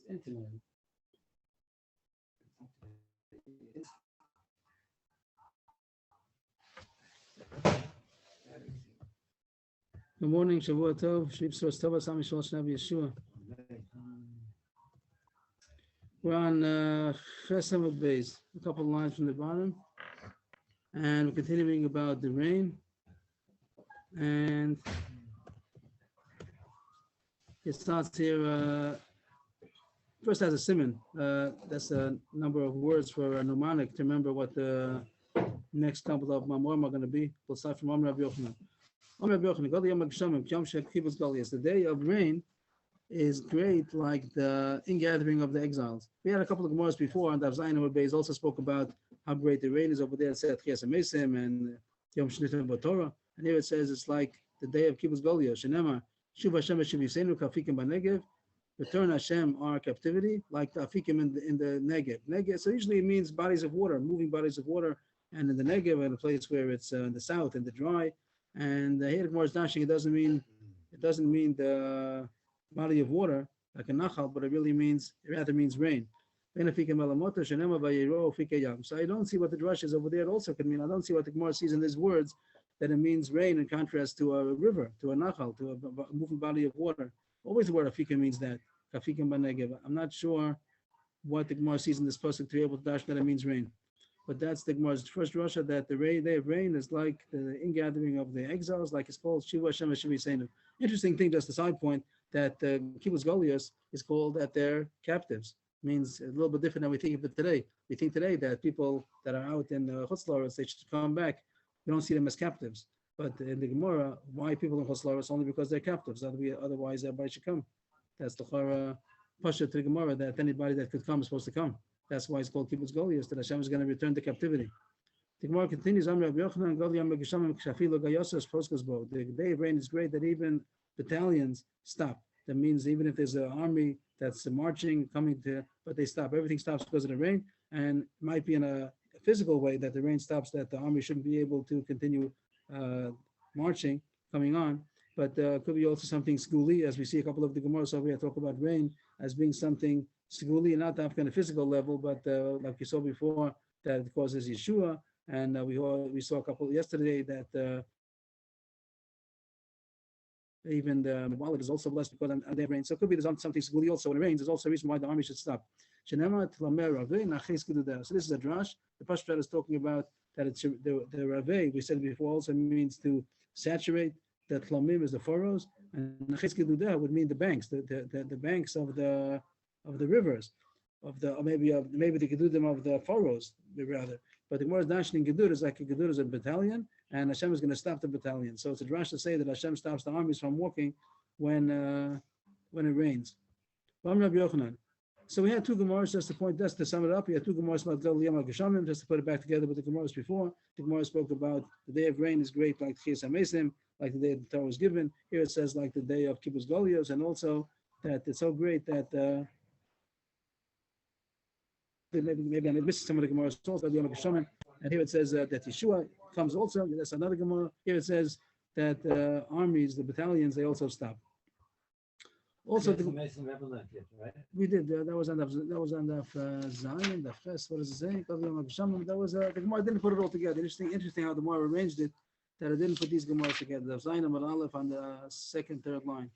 internet. Good morning, Shavua Tov, Shnip Sos Tova, Sami Shol Shnav Yeshua. We're on Ches Amud Beis, a couple of lines from the bottom, and we're continuing about the rain. And it starts here, first has a simon. That's a number of words for a mnemonic to remember what the next couple of mamorim are going to be. We'll start from Amr Rabbi Yochanan. Amr Rabbi Yochanan, Gadi Yom HaGeshamim, Yom Shekibus Golias. The day of rain is great, like the ingathering of the exiles. We had a couple of Gemaras before, and Daf Zayin Amud Beis also spoke about how great the rain is over there. It said Chias HaMesim and Yom Shnitim B'Torah. And here it says it's like the day of Kibbutz Goliath. Shenema, Shuv Hashem Hashem Yisenu Kafikim B'Negev. Return Hashem our captivity, like the Afikim in the Negev. Negev. So usually it means bodies of water, moving bodies of water. And in the Negev, in a place where it's in the south, in the dry. And here the Gemara is dashing. It doesn't mean the body of water like a nachal, but it rather means rain. So I don't see what the drush is over there. It also could mean, I don't see what the Gemara sees in these words, that it means rain in contrast to a river, to a nachal, to a moving body of water. Always the word afika means that. Kafikim b'negev. I'm not sure what the Gemara sees in this pasuk to be able to dash that it means rain. But that's the Gemara's first drasha, that the day of rain is like the ingathering of the exiles, like it's called Shiva Hashem Hashem Yisenu. Interesting thing, just a side point, that Kibbutz Goliath is called that they're captives. Means a little bit different than we think of it today. We think today that people that are out in Chutz La'aretz, they should come back. We don't see them as captives. But in the Gemara, why people in Chutz La'aretz? Only because they're captives. Otherwise, everybody should come. That's the Chara Pasha to the Gemara, that anybody that could come is supposed to come. That's why it's called Kibbutz Goliath, that Hashem is going to return to captivity. The Gemara continues, the day of rain is great that even battalions stop. That means even if there's an army that's marching, but they stop. Everything stops because of the rain, and it might be in a physical way that the rain stops, that the army shouldn't be able to continue marching, coming on. But could be also something skuli, as we see a couple of the Gemaras over here talk about rain as being something skuli, not on a physical level, but like we saw before, that it causes Yeshua. And we saw a couple yesterday that even the wallet is also blessed because of the rain. So it could be there's something skuli also when it rains. There's also a reason why the army should stop. So this is a drash. The Pashto is talking about that it's the Raveh, we said before, also means to saturate. That Tlamim is the furrows, and Nachis would mean the banks, the banks of the rivers, maybe the Gedudim of the furrows, rather. But the Gemara is dashing Gedur is like a Gedur is a battalion, and Hashem is going to stop the battalion. So it's a drash to say that Hashem stops the armies from walking when it rains. So we had two Gemaras, just to sum it up. We had two Gemaras about Gol Yom HaGeshamim, just to put it back together with the Gemaras before. The Gemara spoke about the day of rain is great, like Chias HaMesim, like the day the Torah was given. Here it says like the day of Kibbutz Goliath, and also that it's so great that maybe I'm missing some of the Gemara also, and here it says that Yeshua comes also. That's another Gemara. Here it says that armies, the battalions, they also stop. Also, we did. That was on the Zion, the Ches. What does it say? That was the Gemara didn't put it all together. Interesting how the Gemara arranged it. That it didn't put these Gemaras together. The Zayin and Aleph on the second, third line.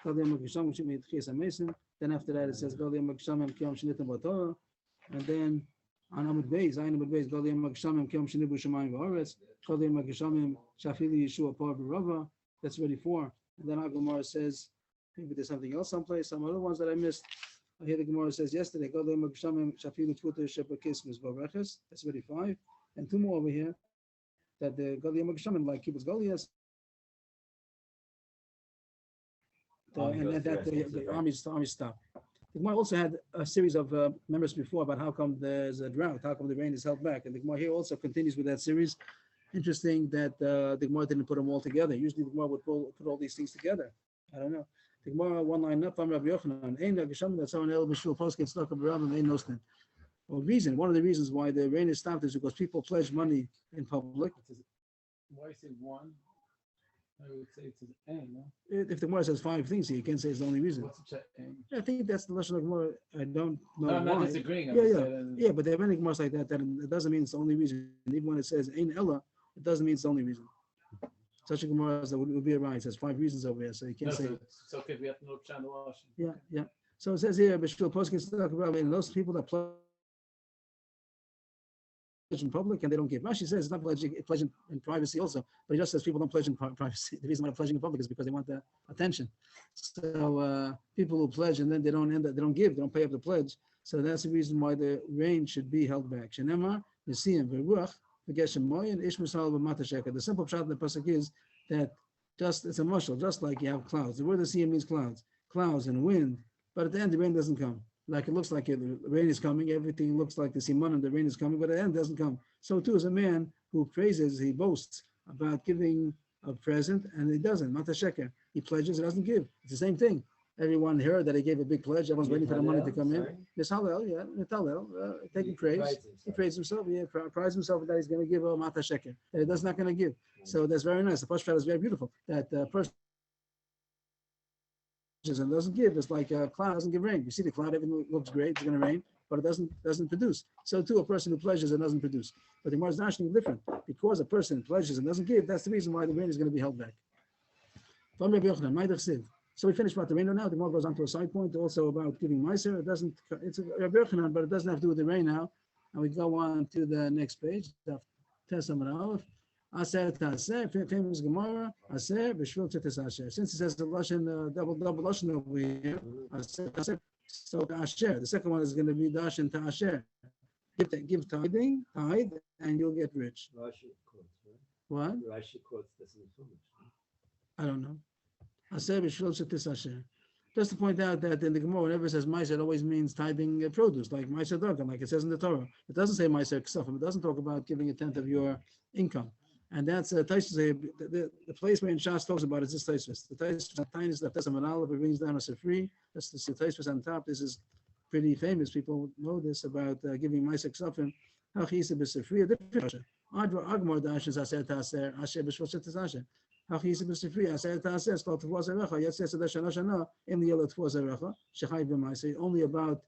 Then after that it says and then on Amud Beis, Zayin Amud Beis, Gol Yom HaGeshamim Kiyom Shenibu Shemayim V'Aretz, Gol Yom HaGeshamim Shafili Yeshua Par B'Rava. That's already 4. And then our Gemara says, maybe there's something else someplace, some other ones that I missed. I hear the Gemara says yesterday, Gol Yom HaGeshamim Shafili Tfuter Shepakismus V'Areches. That's already 5. And 2 more over here. That the Gol Yom HaGeshamim, like Kibbutz Goliath, and that the armies stop. The Gemara also had a series of members before about how come there's a drought, how come the rain is held back, and the Gemara here also continues with that series. Interesting that the Gemara didn't put them all together. Usually the Gemara would put all these things together. I don't know. The Gemara one line up, Rabbi Yochanan, Ein HaGeshamim that's on El B'Shul Posket Stock of Rabbim Ein Nostin. Well, one of the reasons why the rain is stopped is because people pledge money in public. Why say one? I would say it's an aim, no? If the Gemara says 5 things here, you can't say it's the only reason. What's the aim? I think that's the lesson of Gemara. I don't know No, I'm why. not disagreeing. I'm Yeah, just yeah. saying, Yeah, but there are many Gemaras like that, that it doesn't mean it's the only reason. Even when it says Ein Ella, it doesn't mean it's the only reason. Such a Gemara as that would be right. It says 5 reasons over here, so you can't no, say. so it's okay if we have to know Pshat Washing. Yeah, yeah. So it says here, Bishul Poskin talk about those people that pledge in public and they don't give. Rashi says it's not pledging in privacy also, but he just says people don't pledge in privacy. The reason why they're pledging in public is because they want the attention. So people who pledge and then they don't give, they don't pay up the pledge. So that's the reason why the rain should be held back. Shenema, Nesiyim, Veruach, V'geshem Moyin, Ish Misal V'matasheka. The simple pshat in the pasuk is that it's a mushal, just like you have clouds. The word Nesiyim means clouds and wind, but at the end the rain doesn't come. Like it looks like the rain is coming, everything looks like the simon and the rain is coming, but at the end it doesn't come. So too is a man who praises, he boasts about giving a present and he doesn't, Matasheka. He pledges, he doesn't give. It's the same thing. Everyone heard that he gave a big pledge, everyone's waiting for the money to come in. This Hallel, yeah, Netalel, taking praise. He praised himself, he prides himself that he's going to give a Matasheka, that he does not going to give. So that's very nice. The first is very beautiful. That person and doesn't give. It's like a cloud doesn't give rain. You see the cloud, everything looks great, it's going to rain, but it doesn't produce. So too, a person who pledges and doesn't produce. But the Gemara is actually different. Because a person pledges and doesn't give, that's the reason why the rain is going to be held back. So we finished about the rain now. The Gemara goes on to a side point also about giving Meiser. It's a Rabbi Yochanan, but it doesn't have to do with the rain now. And we go on to the next page. Aser Taser, famous Gemara, Aser, Bishvil Chetes Asher. Since it says the Lashon, double Lashon over here, Aser Taser, so Asher. The second one is going to be Dash and Ta'asher. Give tithing, tithe, and you'll get rich. Rashi quotes, right? What? Rashi quotes this in the Chumash. I don't know. Aser, Bishvil Chetes Asher. Just to point out that in the Gemara, whenever it says Meiser, it always means tithing produce, like Meiser Dagan, like it says in the Torah. It doesn't say Meiser Ksafim. It doesn't talk about giving a tenth of your income. And that's the place where in Shas talks about it is this Taisvis. The Taisvis, the tiniest left, that's a manal, it brings down a Sefri. That's the Taisvis on top. This is pretty famous. People know this about giving Meiser Ksafim. Hachisa b'Sefri, a different Asher. Agmar Dash is Aser Taser, Asher b'Shvil Shetes Asher. Hachisa b'Sefri, Aser Taser, Spal Tavua Zerecha, Yetzeh Sedeh Shana Shana, in the Yellow Tavua Zerecha, Shechai b'Meiser, only about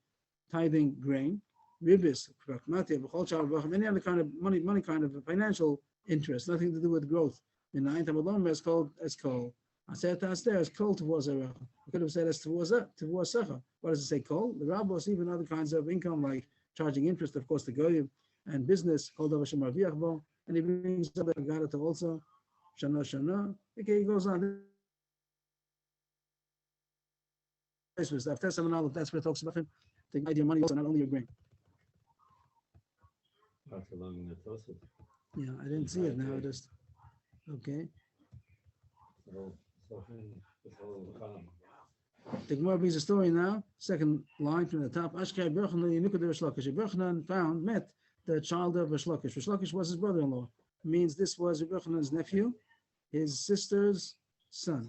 tithing grain. Ribis, Prakmatia, B'chol Shar B'cham, any other kind of money kind of financial interest, nothing to do with growth. In the Ayin Tamalom is called Aser Taser is called towards Zerecha. We could have said it's towards Secha. What does it say? Kol? The Rabbos, even other kinds of income like charging interest, of course, the Goyim and business called over Shemar Viachbo, and he brings up the Agata also Shana. Okay, he goes on. That's where it talks about him. The idea of money also, not only your grain. Yeah, I didn't see it now. Just okay. The Gemara brings a story now. Second line from the top. Ashkei Yochanan met the child of Rish Lakish. Rish Lakish was his brother-in-law. Means this was Yochanan's nephew, his sister's son.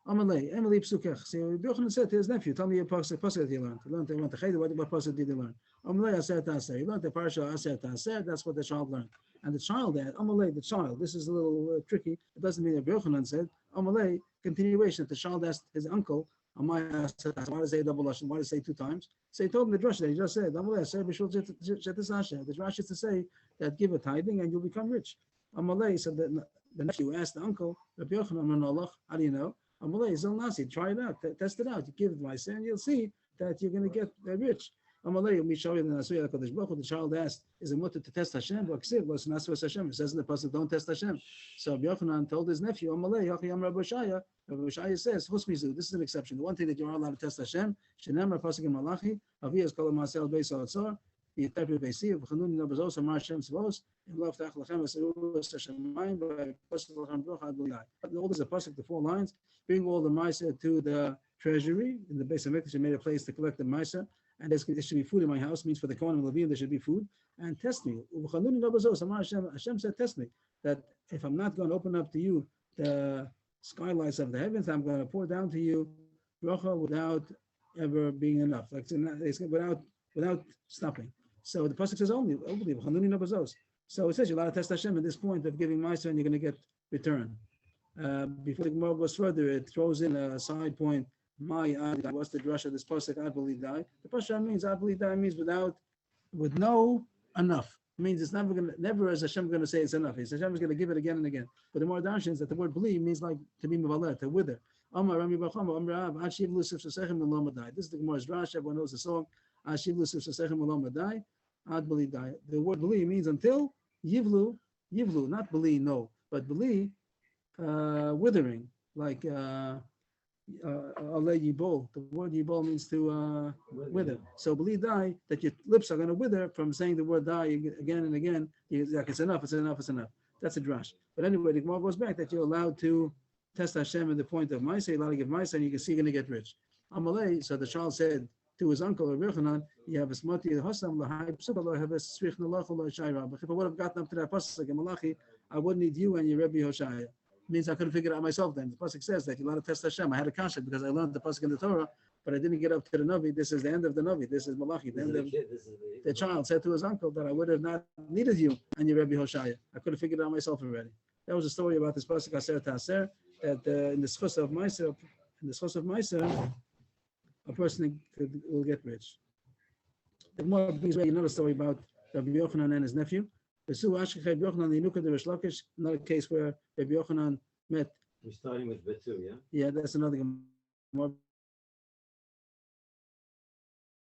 Amalei, Emily Psukech. So Yochanan said to his nephew, "Tell me a pasuk that he learned. He learned the Cheder. What pasuk did he learn? Amalei Aser Taser. He learned the parsha Aser Taser. That's what the child learned. And the child had Amalei, the child. This is a little tricky. It doesn't mean that Yochanan said Amalei. Continuation. The child asked his uncle, Amai Aser Taser. Why does he say double lashon? Why does he say 2 times? So he told him the drush that he just said. Amalei Aser B'Shvil Shetes Asher. The drush is to say that give a tithing and you'll become rich. Amalei said that the nephew asked the uncle, Rabbi Yochanan Manolach, how do you know? Amalei Zil Nasi, try it out, test it out. You give it Meiser and you'll see that you're going to get rich. Amalei, let me show you the Nasuya HaKadosh Baruch Hu. The child asked, is it mutter to test Hashem? It says in the pasuk, don't test Hashem. So Rabbi Yochanan told his nephew, Amalei, Yachiyam Rabbi Shaya. Rabbi Shaya says, Husmizu, this is an exception. The one thing that you're allowed to test Hashem, Shenem pasuk in Malachi, Aviyas Kol Masel Beis HaOtzor, Yitapir Beisi, V'chanuni Nabazos, Amar Hashem Tzvos, Imlav Tach Lachem, V'seru Hashemayim, V'pasuk Lachem Bruch Ad L'Yai. All this is a pasuk, the 4 lines. Bring all the Meiser to the treasury in the base of Mikdash. They made a place to collect the Meiser, and there should be food in my house. Means for the Kohen and Levim there should be food. And test me. Hashem said, test me. That if I'm not going to open up to you the skylights of the heavens, I'm going to pour down to you bracha without ever being enough, like without stopping. So the pasuk says only. So it says you're allowed to test Hashem at this point of giving Meiser, and you're going to get return. Before the Gemara goes further, it throws in a side point. What's the drush of this pasuk? I believe die. The pasuk means I believe die means with no enough. It means it's never is Hashem going to say it's enough. It's Hashem is going to give it again and again. But the more darshan is that the word believe means like to be mevalet, to wither. This is the Gemara's drash. Everyone knows the song. Ad believe die. The word believe means until yivlu, not believe no, but believe withering, like aleh yibol. The word yibol means to wither. So believe die, that your lips are going to wither from saying the word die again and again. Like it's enough, it's enough, it's enough. That's a drash. But anyway, the Gemara goes back that you're allowed to test Hashem at the point of Maaseh, allowed to give Maaseh, and you can see you're going to get rich. Amalei, so the child said to his uncle, Rabbi Yochanan, you have a smati hasam lahai psuka lo have a srich nalachu lo shayra. But if I would have gotten up to that pasuk in Malachi, I wouldn't need you and your Rebbe Hoshaya. Means I couldn't figure it out myself then. The pasuk says that you're allowed to test Hashem. I had a kasha because I learned the pasuk in the Torah, but I didn't get up to the Navi. This is the end of the Navi. This is Malachi. The end of the child said to his uncle that I would have not needed you and your Rebbe Hoshaya. I could have figured it out myself already. That was a story about this pasuk Aser Taser, that in the schus of Meiser, a person will get rich. The more brings back another story about Rabbi Yochanan and his nephew. Another case where Rabbi Yochanan met. We're starting with Betu, yeah? Yeah, that's another more.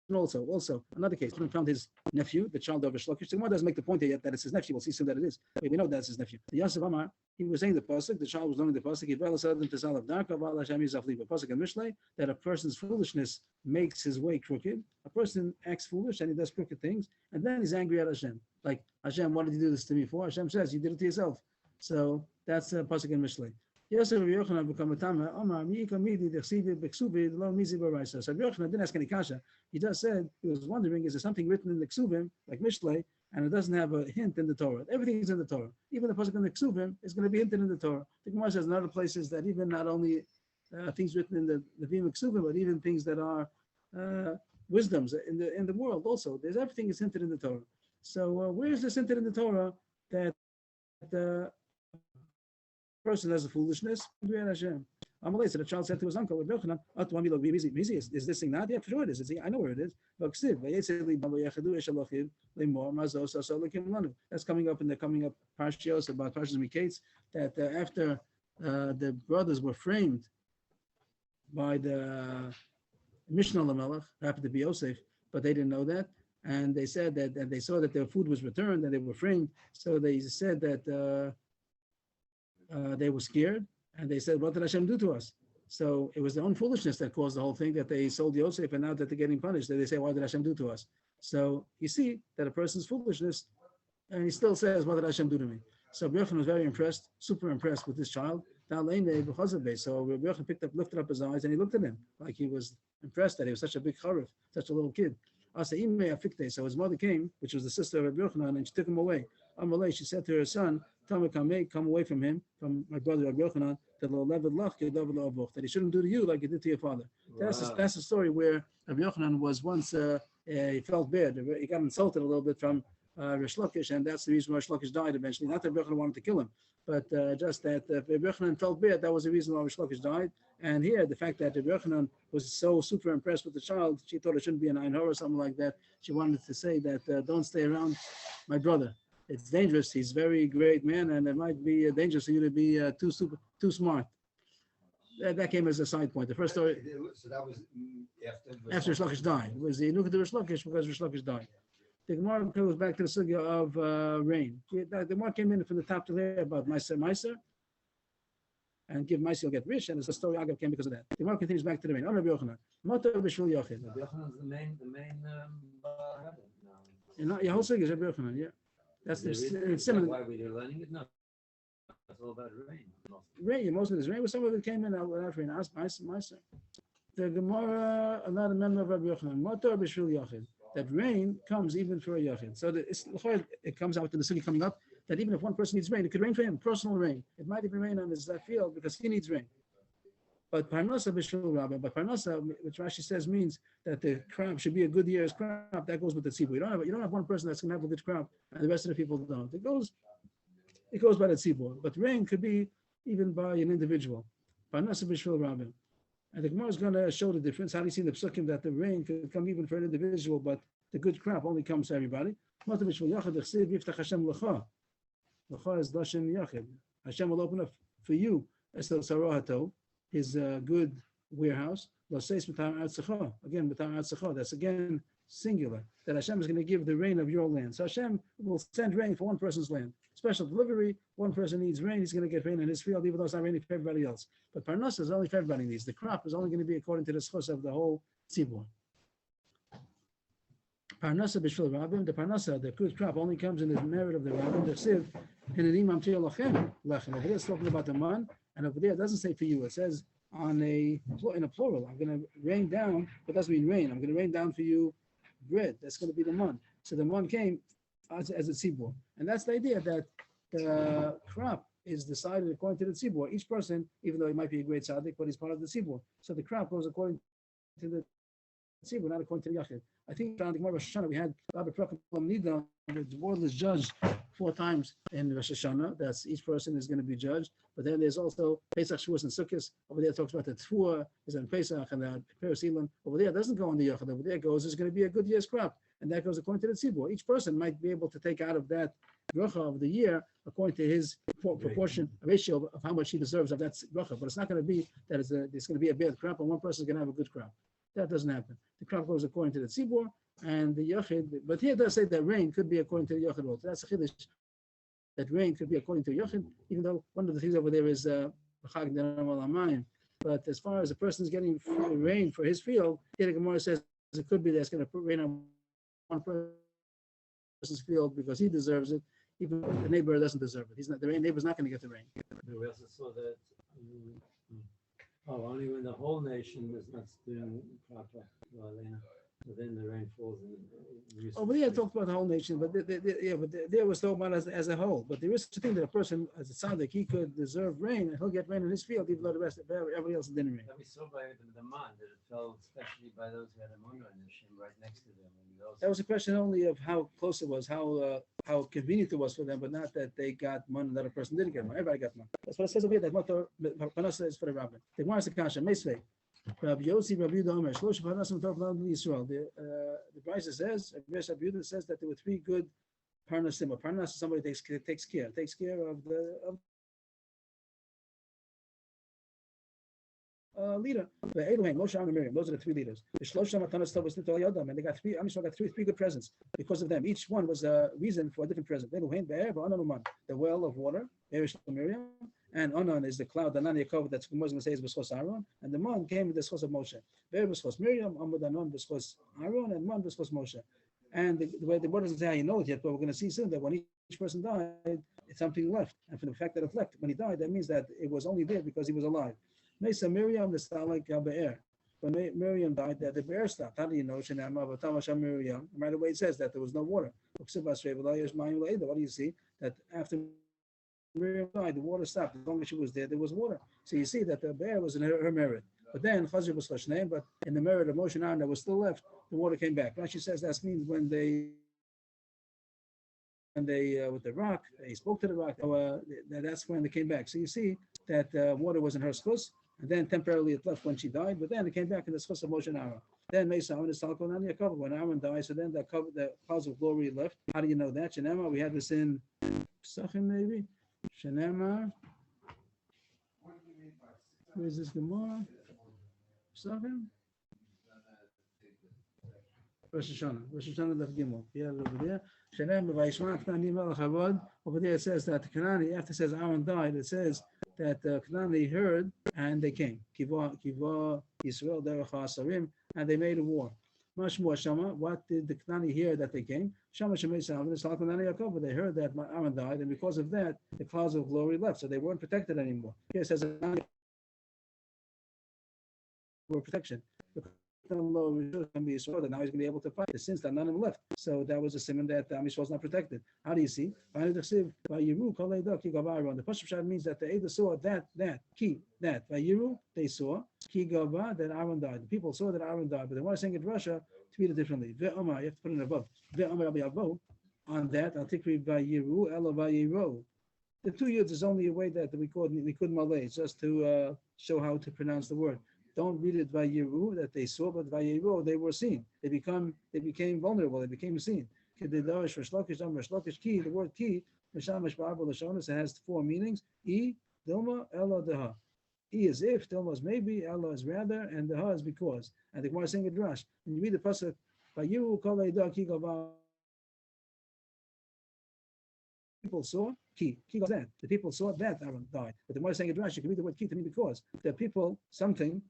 And also another case. He found his nephew, the child of Rish Lakish. The Gemara doesn't make the point here yet that it's his nephew. We'll see soon that it is. We know that's his nephew. The Yosef Amar, he was saying the pasuk. The child was learning the pasuk. He said to Zal of Darka, pasuk and Mishlei, that a person's foolishness makes his way crooked. A person acts foolish and he does crooked things, and then he's angry at Hashem. Like, Hashem, what did you do this to me for? Hashem says, you did it to yourself. So that's pasuk and Mishlei. Yosef Rabbi Yochanan become a tama. Omar miika midi dechsivi beksuvi lo mizi baraisa. So Rabbi Yochanan didn't ask any kasha. He just said he was wondering, is there something written in the ksuvim like Mishlei, and it doesn't have a hint in the Torah? Everything is in the Torah. Even the pasuk in the ksuvim is going to be hinted in the Torah. The Gemara says in other places that even not only things written in the Vim ksuvim, but even things that are wisdoms in the world also. There's everything is hinted in the Torah. So where is this hinted in the Torah that the person has a foolishness? Amalei, so the child said to his uncle, is this thing not? Yeah, for sure it is. I know where it is. That's coming up in the coming up Parshios about Parshas Miketz, that after the brothers were framed by the Mishnah Lamelech, happened to be Yosef, but they didn't know that. And they said that, and they saw that their food was returned and they were framed. So they said that they were scared, and they said, what did Hashem do to us? So it was their own foolishness that caused the whole thing, that they sold Yosef, and now that they're getting punished, they say, what did Hashem do to us? So you see that a person's foolishness, and he still says, what did Hashem do to me? So Rabbi Yochanan was very impressed, super impressed with this child. So Rabbi Yochanan lifted up his eyes, and he looked at him like he was impressed that he was such a big charif, such a little kid. So his mother came, which was the sister of Rabbi Yochanan, and she took him away. She said to her son, come away from him, from my brother Rabbi Yochanan, that he shouldn't do to you like he did to your father. Wow. That's the story where Rabbi Yochanan was once, he felt bad. He got insulted a little bit from Rish Lakish, and that's the reason why Rish Lakish died eventually. Not that Rabbi Yochanan wanted to kill him, but just that Rabbi Yochanan felt bad. That was the reason why Rish Lakish died. And here, the fact that Rabbi Yochanan was so super impressed with the child, she thought it shouldn't be an Ein Hora or something like that. She wanted to say that don't stay around my brother. It's dangerous. He's a very great man, and it might be dangerous for you to be too smart. That came as a side point. The first story. So that was after Rish Lakish died. It was the Inuk of Rish Lakish because Rish Lakish died. The Gemara goes back to the sugya of rain. The Gemara came in from the top to there about Meiser, and give Meiser you'll get rich, and it's a story Agav came because of that. The Gemara continues back to the rain. Rabbi Yochanan. Motor b'shul Yochid. Rabbi Yochanan is the main Your whole sugya is Rabbi Yochanan, yeah. That's the similar. Why were you learning it? No, it's all about rain. Rain, most of this rain. Some of it came in without rain. Ask Meiser. The Gemara, another member of Rabbi Yochanan. Motor b'shul Yochid. That rain comes even for a Yochid. So it comes out in the city coming up that even if one person needs rain, it could rain for him, personal rain. It might even rain on his field because he needs rain. But Parnasa b'shul Rabbi, but Parnasa, which Rashi says means that the crop should be a good year's crop. That goes with the tzibur. You don't have one person that's going to have a good crop, and the rest of the people don't. It goes by the tzibur. But rain could be even by an individual. Parnasa b'shvil rabim. And the Gemara is going to show the difference. How do you see the psukim that the rain could come even for an individual, but the good crop only comes to everybody? Mata b'shvil yachad d'chsiv yiftach Hashem l'cha. L'cha is lashon yachid. Hashem will open up for you as the sarohato, his good warehouse. Again, that's again singular. That Hashem is going to give the rain of your land. So Hashem will send rain for one person's land. Special delivery. One person needs rain. He's going to get rain in his field, even though it's not raining for everybody else. But parnasa is only for everybody needs. The crop is only going to be according to the schus of the whole tzibur. Parnasa b'shvil rabbim. The parnasa, the good crop, only comes in the merit of the rabbim. The chsiv in an imam tir lachem lechem. Over there it's talking about the man, and over there it doesn't say for you. It says in a plural. I'm going to rain down, but it doesn't mean rain. I'm going to rain down for you bread. That's going to be the man. So the man came as a tzibur, and that's the idea that the crop is decided according to the tzibur. Each person, even though he might be a great tzaddik, but he's part of the tzibur. So the crop goes according to the tzibur, not according to the yachid. I think around the Gemara Rosh Hashanah we had Rabbi Prakam Nida, the world is judged 4 times in Rosh Hashanah. That's each person is going to be judged. But then there's also Pesach, Shavuos, and Sukkot. Over there it talks about the Tfuah, is in Pesach, and the Peres Elam. Over there it doesn't go on the Yachid. Over there it goes, there's going to be a good year's crop. And that goes according to the Tzibur. Each person might be able to take out of that bracha of the year according to his proportion, ratio of how much he deserves of that bracha. But it's not going to be that there's going to be a bad crop and one person is going to have a good crop. That doesn't happen. The crop goes according to the Tzibur and the Yachid. But here it does say that rain could be according to the Yachid also. That's a chiddush. That rain could be according to Yachid, even though one of the things over there is but as far as a person is getting rain for his field, here the Gemara says it could be that's going to put rain on one person's field because he deserves it, even if the neighbor doesn't deserve it. The neighbor's not going to get the rain. We also saw that only when the whole nation is not doing proper, so then the rain falls. Over there, I talked about the whole nation, but there was talking about as a whole. But there is such a thing that a person, as a tzaddik, he could deserve rain, and he'll get rain in his field, even though the rest of everybody else didn't rain. That we saw by the man that it fell, especially by those who had a munah in the shem right next to them. That was a question only of how close it was, how convenient it was for them, but not that they got money and that a person didn't get money. Everybody got money. That's what it says over here. That Parnasa is for the rabbi. The Gemara is the kasha. Meisvei. Rabbi Yossi, Rabbi Yehuda Omer, Shlosh Parnasim Tov L'Am Yisrael. The Brisa says, Rabbi Yehuda says that there were 3 good Parnasim. A Parnas is somebody takes care of the leader. The Elohim, Moshe, Aaron, and Miriam. Those are the 3 leaders. The Shlosh Matanas Tov L'Am Yodam, and they got 3. Amisrael got 3 good presents because of them. Each one was a reason for a different present. Elohim, Be'er, Ba'anan, the well of water. Be'er, Miriam. And Onan is the cloud, the Nani Yaakov that Muslim going to say is B'schos Aaron, and the Mon came with the B'schos of Moshe. Be'er B'schos Miriam, Amud Anon B'schos Aaron, and Mon B'schos Moshe. And the way the word doesn't say how you know it yet, but we're going to see soon that when each person died, it's something left. And for the fact that it left, when he died, that means that it was only there because he was alive. Mesa Miriam, the Stalak Be'er. When Miriam died, that the bear stopped. How do you know? Miriam. Right away it says that there was no water. What do you see? That after Miriam died, the water stopped. As long as she was there, there was water. So you see that the bear was in her merit. But then Chazir was Chashneim, but in the merit of Moshe and Aaron that was still left, the water came back. Rashi says that means when they with the rock, they spoke to the rock, that's when they came back. So you see that water was in her schus, and then temporarily it left when she died, but then it came back in the schus of Moshe and Aaron. Then Mesa Aaron is Talkon Ani Yaakov. When Aaron died, so then the clouds of glory left. How do you know that? Shenema, we had this in Pesachim maybe. Shenema. Where is this Gemara? Pesachim. Rosh Hashanah Daf Gimel. Yeah, over there. Shenema Vayishma Knani Melech Havod. Over there it says that Knani, after it says Aaron died, it says that Knani heard and they came. Kiva Yisrael Derech HaAsarim, and they made a war. Mashmu Shama, what did the Knani hear that they came? Shama Shemesa Avin Salak Knani Yaakov. They heard that Aaron died, and because of that, the clouds of glory left, so they weren't protected anymore. Here it says for protection. Now he's going to be able to fight since that none of them left. So that was a simon that Am Yisrael was not protected. How do you see? The Pashup Shad means that the Eidah saw that Vayiru, they saw Ki Gava, that Aaron died. The people saw that Aaron died, but they want to sing it in Russia to read it differently. Ve'omar, you have to put it above. Ve'omar Rabbi Avo, on that, I'll take Vayiru, Elo Vayiru. The two yuds is only a way that we could Malay, just to show how to pronounce the word. Don't read it by Yeru that they saw, but by Yeru they were seen. They became vulnerable. They became seen. The word ki, it has four meanings. E, Dilma, Ella, Deha. E is if, Dilma is maybe, Ella is rather, and Deha is because. And the Gemara is saying a drash. When you read the pasuk, by Yeru, Kol Eidah, Ki Gava, people saw ki was that. The people saw that Aaron died. But the Gemara is saying a drash, you can read the word ki to mean because. The people, something,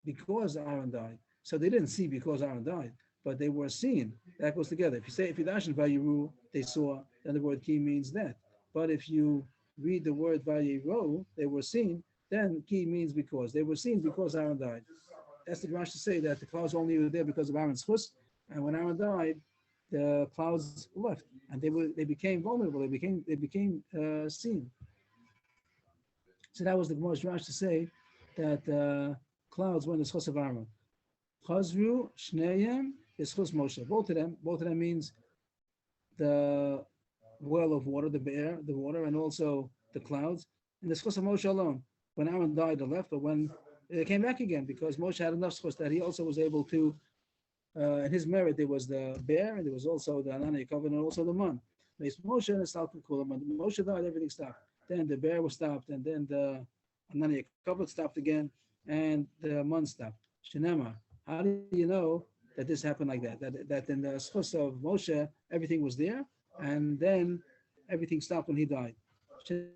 because Aaron died. So they didn't see because Aaron died, but they were seen. That goes together. If you dash in Vayiru, they saw, then the word ki means that. But if you read the word Vayiru, they were seen, then ki means because. They were seen because Aaron died. That's the Rashi to say that the clouds only were there because of Aaron's chus, and when Aaron died, the clouds left, and they became vulnerable. They became seen. So that was the Gemara's Rashi to say that clouds were in the chus of Aaron. Chazru Shneyem is chus Moshe. Both of them means the well of water, the bear, the water, and also the clouds. And the chus of Moshe alone. When Aaron died, they left, but when they came back again, because Moshe had enough chus that he also was able to. In his merit, there was the bear, and there was also the Anani Yaakov, and also the man. Moshe and the when Moshe died, everything stopped. Then the bear was stopped, and then the Anani Yaakov stopped again, and the man stopped. Shenema. How do you know that this happened like that? That in the schus of Moshe, everything was there, and then everything stopped when he died. The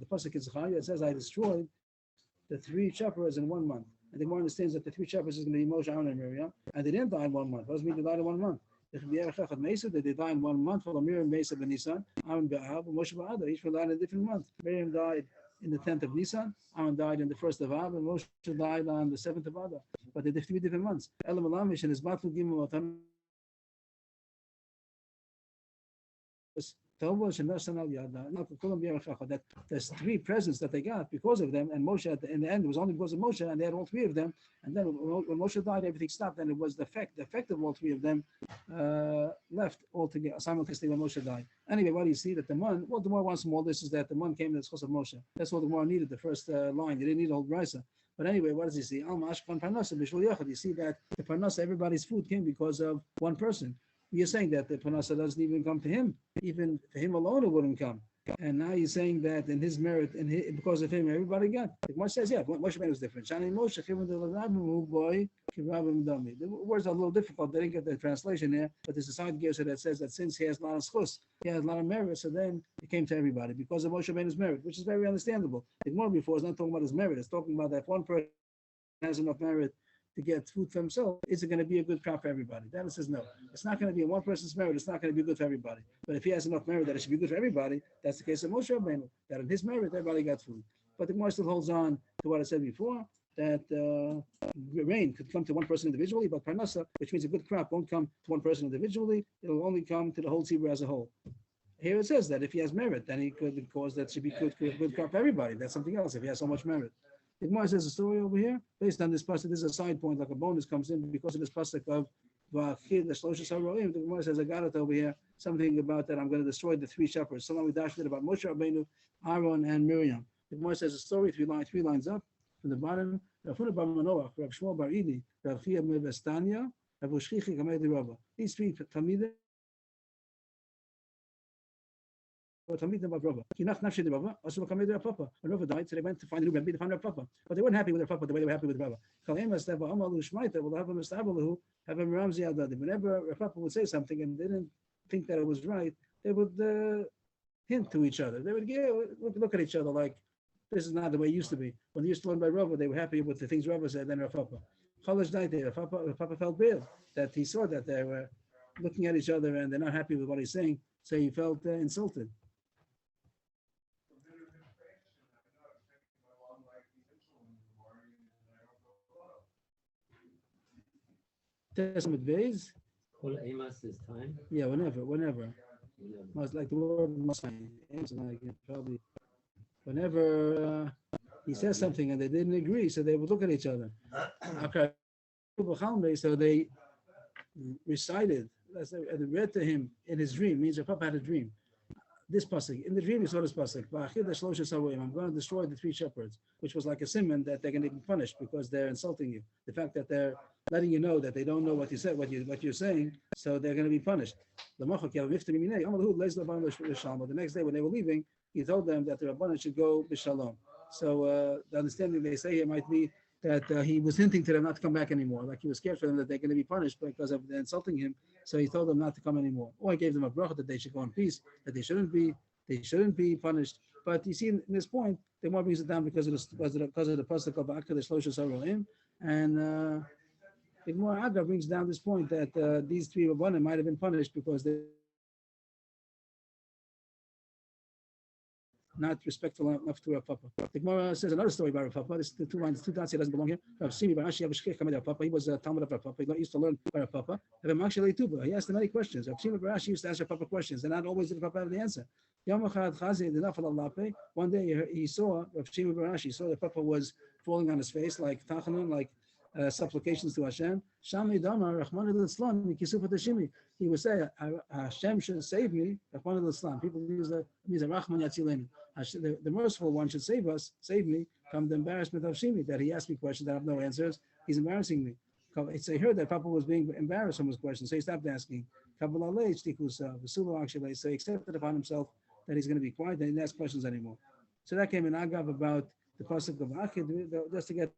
pasuk in Zechariah, it says, "I destroyed the three shepherds in 1 month." And the Gemara understands that the three shepherds is going to be Moshe, Aaron, and Miriam, and they didn't die in 1 month. What does it mean they died in 1 month? That they died in 1 month. For Miriam, Mesa, and Nisan, Aaron, Be'av, and Moshe, Ba'ada. Each one died in a different month. Miriam died in the 10th of Nisan, Aaron died in the 1st of Av, and Moshe died on the 7th of Adar. But they're 3 different months. Elam Alamish and his Batlu Gimel that there's 3 presents that they got because of them, and Moshe in the end it was only because of Moshe, and they had all 3 of them. And then when Moshe died, everything stopped, and it was the effect of all 3 of them left altogether simultaneously when Moshe died. Anyway, what do you see that the man? What the more wants from all this is that the man came to the schos of Moshe. That's what the more needed. The first line, you didn't need a whole brisa. But anyway, what does he see? You see that the parnasa, everybody's food came because of one person. You're saying that the parnasa doesn't even come to him. Even for him alone, it wouldn't come. And now you're saying that in his merit, because of him, everybody got. The Gemara says, yeah, Moshe Rabbeinu was different. The words are a little difficult. They didn't get the translation here, but there's a side gear that says that since he has a lot of schus, he has a lot of merit, so then it came to everybody because of Moshe Rabbeinu's merit, which is very understandable. The Gemara before is not talking about his merit. It's talking about that if one person has enough merit to get food for himself, is it going to be a good crop for everybody? Then says no. It's not going to be one person's merit. It's not going to be good for everybody. But if he has enough merit that it should be good for everybody, that's the case of Moshe Rabbeinu. That in his merit, everybody got food. But the Gemara still holds on to what I said before, that rain could come to one person individually, but parnasa, which means a good crop, won't come to one person individually. It'll only come to the whole tzibur as a whole. Here it says that if he has merit, then he could cause that should be good crop for everybody. That's something else. If he has so much merit. The Gemara says a story over here based on this pasuk. This is a side point, like a bonus comes in because of this pasuk of Va'achid the Shlosha Saroim. The Gemara says I got it over here. Something about that I'm going to destroy the 3 shepherds. So now we dashed it about Moshe Rabbeinu, Aaron, and Miriam. The Gemara says a story 3 lines up from the bottom. Rav Huna bar Manoach, Rav Shmuel bar Idi, Rav Chia Mevestania, Rav Ushchichi Kamei Rava. These 3 Talmidim. Talmidim of Rava. Kinach nafshi de Rava. Also Kamei de Papa. When Rava died, so they went to find a new Rabbi to find Rav Papa. But they weren't happy with their Papa the way they were happy with Rava. Kalemas Deva Amalu Shmaita will have a Mistabalahu, have a Ramzi Adadi. Whenever Rav Papa would say something and they didn't think that it was right, they would hint to each other. They would look at each other like, this is not the way it used to be. When they used to learn by Rava, they were happy with the things Rava said, then Rav Papa. Chalash died there. Rav Papa felt bad that he saw that they were looking at each other and they're not happy with what he's saying, so he felt insulted. Testament days. Kol Amos is time. Yeah, whenever. Must like the word must probably whenever he says something and they didn't agree, so they would look at each other. Okay. So they recited, they read to him in his dream, means your Papa had a dream. this pasuk. In the dream, you saw this pasuk. I'm going to destroy the 3 shepherds, which was like a simon that they're going to be punished because they're insulting you. The fact that they're letting you know that they don't know what you said, what you're saying, so they're going to be punished. The next day when they were leaving, he told them that the Rabbanan should go b'shalom. So the understanding they say here might be that he was hinting to them not to come back anymore, like he was scared for them that they're going to be punished because of insulting him. So he told them not to come anymore, or he gave them a bracha that they should go in peace, that they shouldn't be punished. But you see, in this point, the Gemara brings it down because of the pasuk of Akkad Shlosha Saroim, and the Gemara Aga brings down this point that these 3 Rabbanim might have been punished because they not respectful enough to Rav Papa. The Gemara says another story about Rav Papa. This is the 2 lines, 2 dots here doesn't belong here. Rav Shimi Bar Ashi Avashkech Kamed Rav Papa. He was a Talmud of Rav Papa. He used to learn by Rav Papa. He asked him many questions. Rav Shimi Bar Ashi used to ask Rav Papa questions, and not always did Rav Papa have the answer. One day he saw Rav Shimi Bar Ashi, saw that Papa was falling on his face like Tachanun, like supplications to Hashem. Shami Dama Rahman al-Islam Kisuf Tashimi. He would say, Hashem should save me. Rahman al-Islam. People use the Rahman Yatzileni. The merciful one should save me from the embarrassment of Shimi, that he asked me questions that I have no answers. He's embarrassing me. So he heard that Papa was being embarrassed from his questions, so he stopped asking. So he accepted upon himself that he's going to be quiet and he didn't ask questions anymore. So that came in Agav about the pasuk of Akid, just to get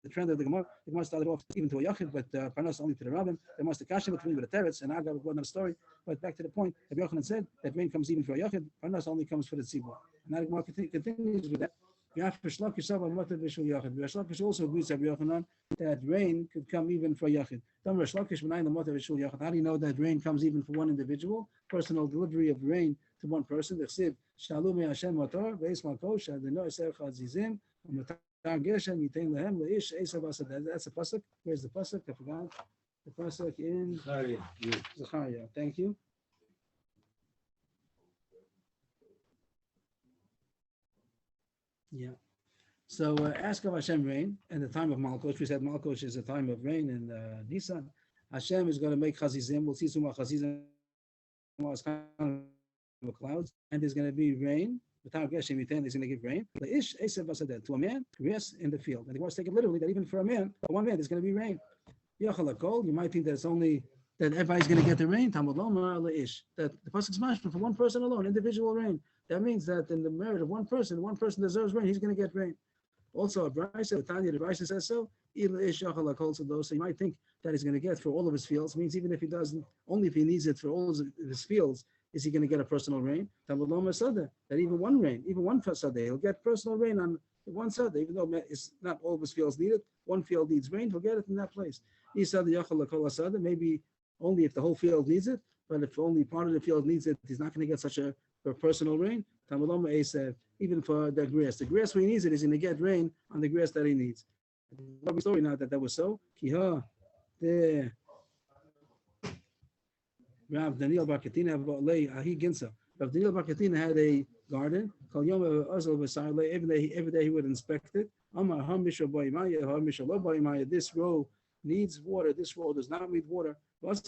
the trend of the Gemara. The Gemara started off even to a Yachid, but Parnas only to the Rabbin. There must have kasha between with the Teretz, and Agav was another story. But back to the point, Rabbi Yochanan said that rain comes even for a Yachid, Parnas only comes for the Tzibur. And now the Gemara continues with that. Rav Shlokish also agrees with Rabbi Yochanan that rain could come even for Yachid. How do you know that rain comes even for one individual? Personal delivery of rain to one person. That's a pasuk. Where's the pasuk? I forgot. The pasuk in Zechariah. Thank you. Yeah. So ask of Hashem rain in the time of Malkosh. We said Malkosh is a time of rain in Nisan. Hashem is going to make chazizim. We'll see some more chazizim as kind of clouds, and there's going to be rain. The time of Geshem Yitain is going to give rain. To a man, grass in the field. And the Gemara take it literally that even for one man, there's going to be rain. You might think that it's only that everybody's going to get the rain. That the pasuk is mashma for one person alone, individual rain. That means that in the merit of one person deserves rain. He's going to get rain. Also, a Brisa, Tanya, the Brisa says so. So you might think that he's going to get for all of his fields. It means even if he doesn't, only if he needs it for all of his fields, is he going to get a personal rain? That even one rain, even one Sadeh, he'll get personal rain on one Sadeh, even though it's not all of his fields needed. One field needs rain, he'll get it in that place. Maybe only if the whole field needs it, but if only part of the field needs it, he's not going to get such a personal rain. Tamaloma said, even for the grass where he needs it, he's going to get rain on the grass that he needs. The story now that was so. The Rav Daniel Bar Katina Rav Daniel Bar Katina had a garden. Every day he would inspect it. This row needs water. This row does not need water. Wherever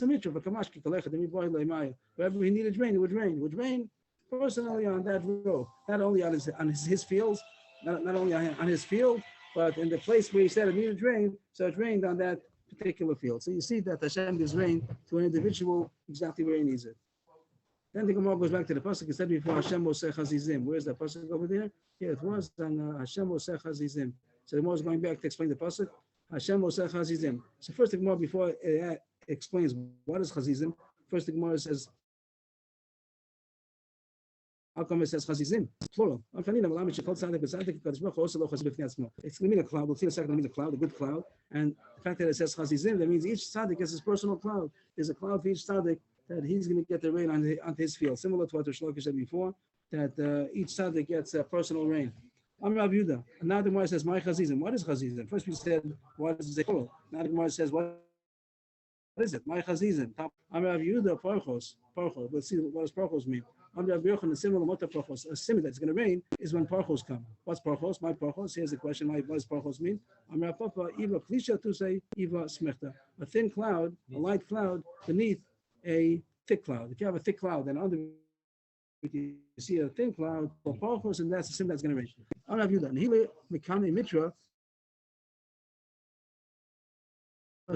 he needed rain, it would rain. It would rain personally on that row, not only on his fields, not only on his field, but in the place where he said it needed rain. So it rained on that particular field. So you see that Hashem gives rain to an individual exactly where he needs it. Then the Gemara goes back to the pasuk. He said before Hashem Oseh Chazizim. Where's the pasuk over there? Yeah, it was on Hashem Oseh Chazizim. So the Gemara is going back to explain the pasuk. Hashem Oseh Chazizim. So first the Gemara, before it explains what is Chazizim, first the Gemara says, how come it says chazizim? Plural. It's going to mean a cloud. We'll see in a second. It means a cloud, a good cloud. And the fact that it says chazizim, that means each tzaddik has his personal cloud. There's a cloud for each tzaddik that he's going to get the rain on his field. Similar to what Rish Lakish said before, that each tzaddik gets a personal rain. I'm Rav Yehuda. And now the Gemara says, my chazizim. What is chazizim? First we said, what is the plural? Now the Gemara says, what is it? My chazizim. I'm Rav Yehuda, parchos. Let's see, what does parchos mean? A simon that's going to rain is when parchos come. What's parchos? My parchos. Here's the question. What does parchos mean? A thin cloud, a light cloud beneath a thick cloud. If you have a thick cloud, then under it you see a thin cloud, or parchos, and that's the sim that's going to rain. I don't have you done. Hele mikame mitra.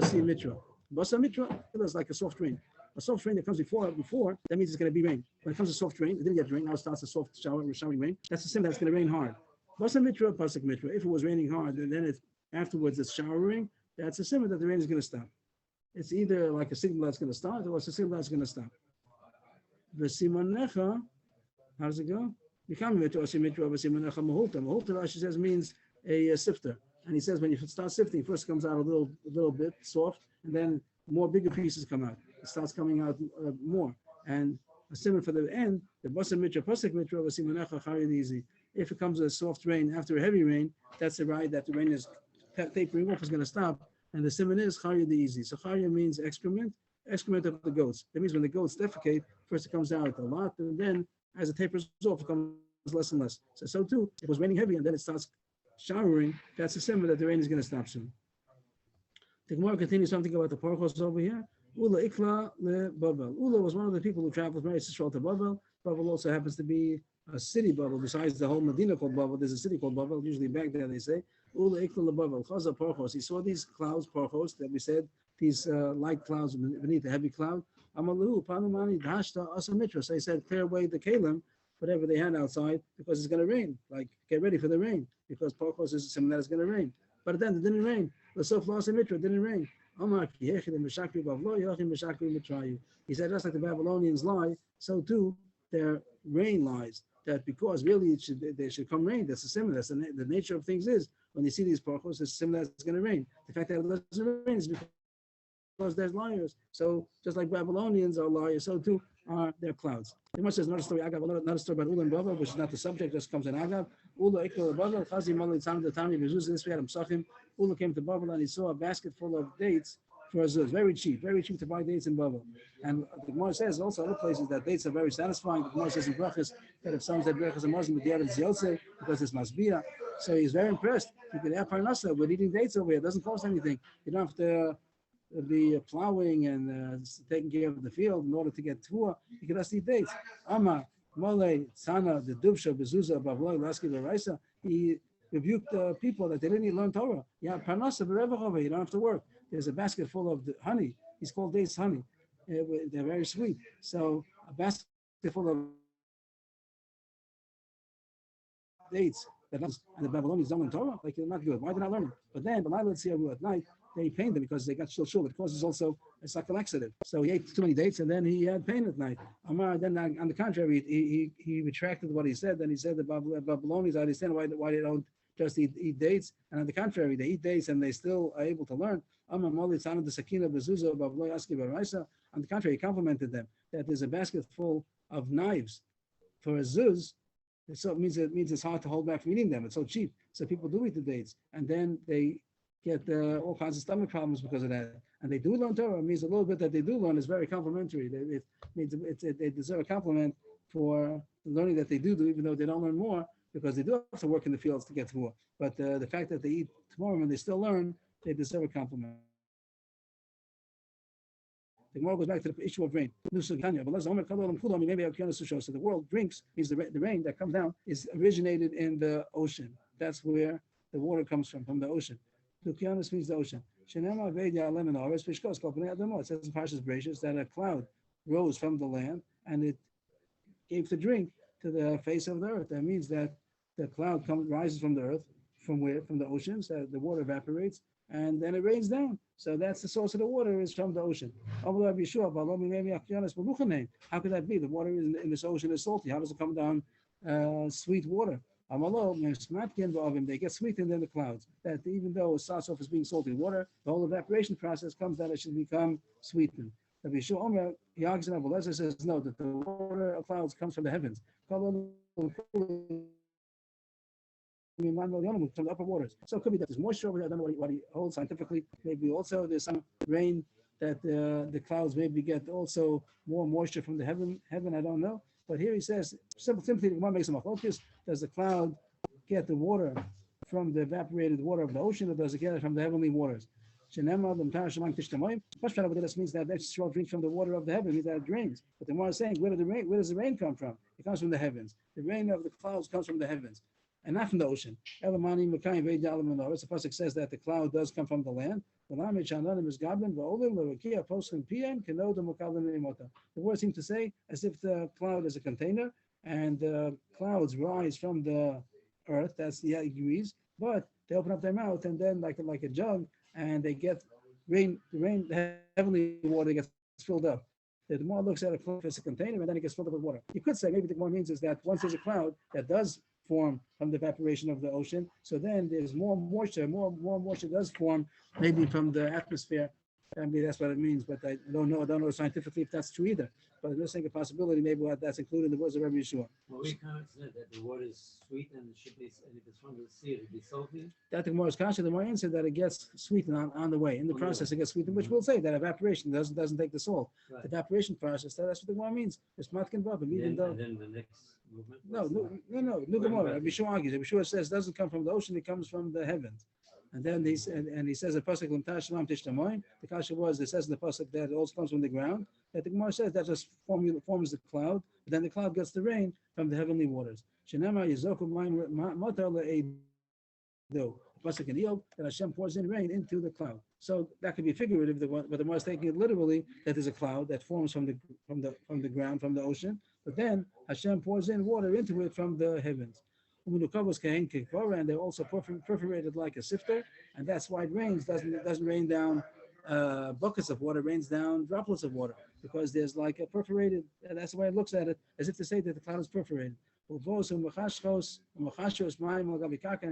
See mitra. Basa mitra is like a soft rain. A soft rain that comes before, that means it's going to be rain. When it comes to soft rain, it didn't get rain, now it starts a soft showering rain. That's the sim that's going to rain hard. Basa mitra, pasuk mitra. If it was raining hard, and then afterwards it's showering, that's a sim that the rain is going to stop. It's either like a signal that's going to start, or it's a signal that's going to stop. V'simanecha, how does it go? Mahulta, Rashi says, means a sifter. And he says when you start sifting, first it comes out a little bit soft, and then more bigger pieces come out. It starts coming out more. And a simon for the end, the basa mitra, pasuk mitra, v'simanecha charid easy. If it comes a soft rain after a heavy rain, that's the ride that the rain is tapering off, is going to stop. And the simon is charid easy. So charid means excrement of the goats. That means when the goats defecate, first it comes out a lot, and then as it tapers off, it comes less and less. So too, if it was raining heavy and then it starts showering, that's a symbol that the rain is going to stop soon. The Gemara continues something about the parchos over here. Ula ikla le Babel. Ula was one of the people who traveled from Eretz Yisrael to Babel. Babel also happens to be a city Babel. Besides the whole Medina called Babel, there's a city called Babel. Usually back there they say Ula ikla le Babel. Chaza parchos. He saw these clouds, parchos, that we said, these light clouds beneath the heavy cloud. Amalu panumani dashta asamitra. So he said, clear away the kalim, whatever they had outside, because it's going to rain. Like, get ready for the rain, because parchos is something that is going to rain. But then it didn't rain. The sof asamitra didn't rain. He said, just like the Babylonians lie, so too their rain lies. That because really they should come rain. That's a similar. That's the nature of things is when you see these parchos, it's similar. It's going to rain. The fact that it doesn't rain is because there's liars. So just like Babylonians are liars, so too are their clouds. He says another story. Agav, another story about Ula and Babel, which is not the subject. Just comes in Agav. Ula ikla Babel. Chazi malei tzam the tami bezuz. This we had him sachim. Ula came to Babel and he saw a basket full of dates for a zuz. Very cheap to buy dates in Babel. And the Gemara says also other places that dates are very satisfying. The Gemara says in Brachas that if someone said Brachas a Muslim with the other Ziyotze because it's Masbia, so he's very impressed. You could have Parnasa. We're eating dates over here. It doesn't cost anything. You don't have to be plowing and taking care of the field in order to get Tvua. You can just eat dates. Ama, Mole, Tzana, the Dubsha, Bezuza, Bavloi, Laski, Baraisa, he rebuked people that they didn't learn Torah. Yeah, Parnasa, Berevachova, you don't have to work. There's a basket full of honey. He's called dates honey. They're very sweet. So a basket full of dates and the Babylonians don't learn Torah, like they're not good. Why did I learn it? But then, let's see at night, they pained them because they got shul. It causes also, it's like a laxative. So he ate too many dates and then he had pain at night. Amar, then on the contrary, he retracted what he said. Then he said the Babylonians, I understand why they don't just eat dates. And on the contrary, they eat dates and they still are able to learn. Amar Moli Tzana the Sakina Bezuza Bavloi Aski Baraisa. On the contrary, he complimented them that there's a basket full of knives for a zuz. So it means it's hard to hold back from eating them. It's so cheap. So people do eat the dates. And then they get all kinds of stomach problems because of that. And they do learn Torah. It means a little bit that they do learn is very complimentary. It means they deserve a compliment for the learning that they do, even though they don't learn more, because they do have to work in the fields to get to more. But the fact that they eat tomorrow and they still learn, they deserve a compliment. The Gemara goes back to the issue of rain. So the world drinks, means the rain that comes down is originated in the ocean. That's where the water comes from the ocean. Lukianis means the ocean. It says in Parshas Bereishis that a cloud rose from the land and it gave the drink to the face of the earth. That means that the cloud rises from the earth, from the oceans, the water evaporates, and then it rains down. So that's the source of the water is from the ocean. How could that be? The water in this ocean is salty. How does it come down sweet water? They get sweetened in the clouds. That even though it starts off as being salty water, the whole evaporation process comes that it should become sweetened. Rabbi Yeshua says no, that the water of clouds comes from the heavens. From the upper waters. So it could be that there's moisture over there. I don't know what he holds scientifically. Maybe also there's some rain that the clouds maybe get also more moisture from the heaven. I don't know. But here he says, simply the Gemara makes a machlokes. Does the cloud get the water from the evaporated water of the ocean, or does it get it from the heavenly waters? Shenema, the Mtar Shemaim Tishtamoim. First Pshat over there, this means that Israel drinks from the water of the heaven, means that it rains. But the Gemara is saying, where does the rain come from? It comes from the heavens. The rain of the clouds comes from the heavens, and not from the ocean. Elamani Mekayim Vei Dalam Menoros. The pasuk says that the cloud does come from the land. The word seems to say as if the cloud is a container and the clouds rise from the earth, that's the degrees, but they open up their mouth and then like a jug and they get rain, the heavenly water gets filled up. The Gemara looks at a cloud as a container and then it gets filled up with water. You could say maybe the Gemara means is that once there's a cloud that does form from the evaporation of the ocean, so then there's more moisture does form maybe from the atmosphere. I mean, that's what it means, but I don't know scientifically if that's true either. But I'm just saying a possibility, maybe that's included in the words of Rabbi Yeshua. Well, we can't say that the water is sweet and it should be, and if it's from the sea, it'll be salty. That the Gemara is conscious, the Gemara answered that it gets sweetened on the way. In the process, it gets sweetened, which we'll say that evaporation doesn't take the salt. Right. The evaporation process, that's what the Gemara means. It's matkin bab, even though. And then the next movement. No, New Gemara. Rabbi Yeshua argues. Rabbi Yeshua says it doesn't come from the ocean; it comes from the heavens. And then he says the pasuk l'mtar shemaim tishtamoim. The kasha was it says in the pasuk that it also comes from the ground. That the Gemara says that just forms the cloud. But then the cloud gets the rain from the heavenly waters. Shenema yizoku mayim matar le'edu. The pasuk in Eob that Hashem pours in rain into the cloud. So that could be figurative, but the Gemara is taking it literally that there's a cloud that forms from the ground, from the ocean. But then Hashem pours in water into it from the heavens. And they're also perforated like a sifter, and that's why it rains. Doesn't rain down buckets of water, rains down droplets of water, because there's like a perforated, and that's the way it looks at it, as if to say that the cloud is perforated. And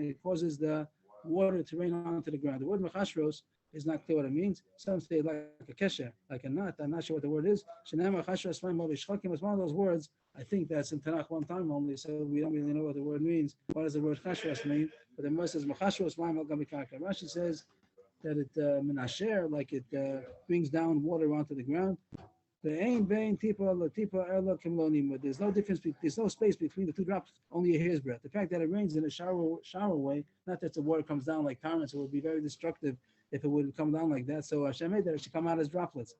it causes the water to rain onto the ground. The word mechashros is not clear what it means. Some say like a kesher, like a knot. I'm not sure what the word is. It's one of those words. I think that's in Tanakh one time only, so we don't really know what the word means. What does the word chashras mean? But the Gemara says mechashros mayim al gamikaka. Rashi says that it menasher, like it brings down water onto the ground. There's no difference. There's no space between the two drops. Only a hair's breadth. The fact that it rains in a shower way, not that the water comes down like torrents, it would be very destructive if it would come down like that. So Hashem made that it should come out as droplets.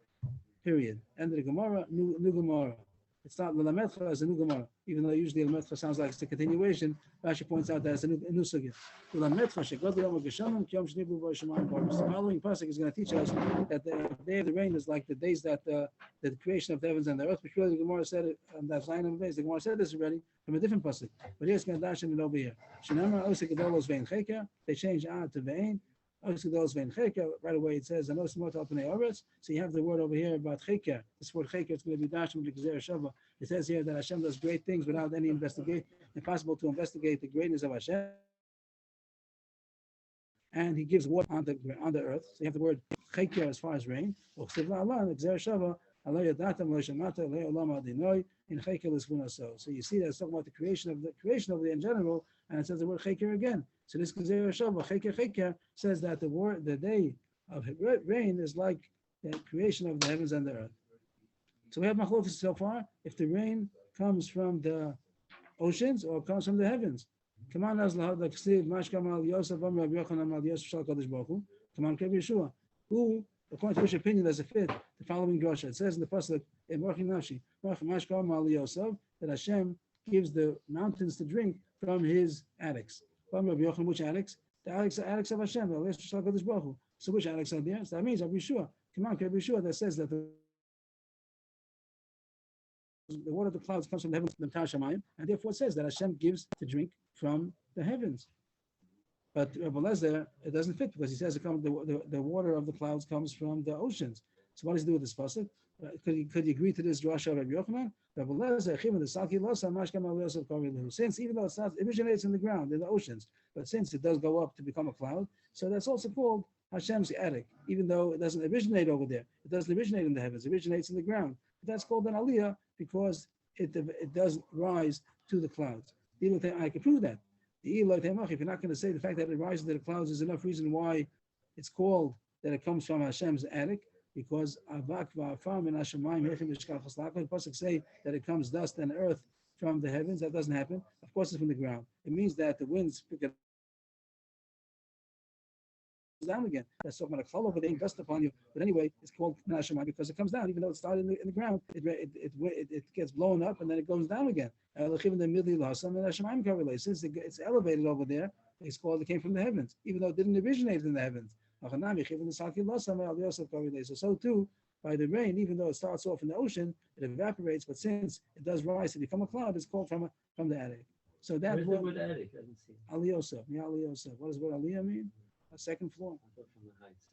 Period. End of the Gemara. New Gemara. It's not L'Lametcha as a new Gemara, even though usually L'Lametcha sounds like it's a continuation. Rashi points out that it's a new sugya. L'Lametcha shegod yom geshamim kiyom shnibu v'shamayim baruch. The following pasuk is going to teach us that the day of the rain is like the days that the creation of the heavens and the earth. Which really the Gemara said it on that line of days. The Gemara said this already from a different pasuk, but here's going to dash it over here. Shenamar osik gedolos vein cheker. They change ad to vein. Right away it says, so you have the word over here about cheker. This word cheker is going to be dashed from the Gezer Shava. It says here that Hashem does great things without any investigation. Impossible to investigate the greatness of Hashem. And he gives water on the earth. So you have the word cheker as far as rain. So you see that it's talking about the creation of the in general, and it says the word cheker again. So this Gezer Shava, cheker, says that the day of rain is like the creation of the heavens and the earth. So we have machlokes so far, if the rain comes from the oceans or comes from the heavens. Come on, who, according to which opinion does it fit the following drasha? It says in the pasuk that Hashem gives the mountains to drink from his attics. Which attics? The attics of Hashem. So which attics are there? So that means Rabbi Yeshua. Come on, Rabbi Yeshua that says that the water of the clouds comes from the heavens, the Mtar Shamayim, and therefore it says that Hashem gives to drink from the heavens. But Rabbi Lezer, it doesn't fit because he says the water of the clouds comes from the oceans. So what does he do with this pasuk? Could he agree to this drasha of Rabbi Yochanan? Rabbi Lezer, since even though it originates in the ground, in the oceans, but since it does go up to become a cloud, so that's also called Hashem's attic, even though it doesn't originate over there. It doesn't originate in the heavens, it originates in the ground. But that's called an aliyah because it does rise to the clouds. I can prove that. If you're not going to say the fact that it rises to the clouds is enough reason why it's called that it comes from Hashem's attic, because Avak va'afar min hashamayim hechem yishkach haslaka. The pasuk say that it comes dust and earth from the heavens. That doesn't happen. Of course, it's from the ground. It means that the winds pick it down again. That's talking about a klal over there, dust upon you. But anyway, it's called Menashemayim because it comes down, even though it started in the ground, it gets blown up and then it goes down again. Since it's elevated over there, it's called, it came from the heavens, even though it didn't originate in the heavens. So too, by the rain, even though it starts off in the ocean, it evaporates, but since it does rise to become a cloud, it's called from the attic. So that Where's the word attic? I didn't see it. Aliyosef, yeah, Aliyosef. What does word Aliyah mean? A second floor. I thought from the heights.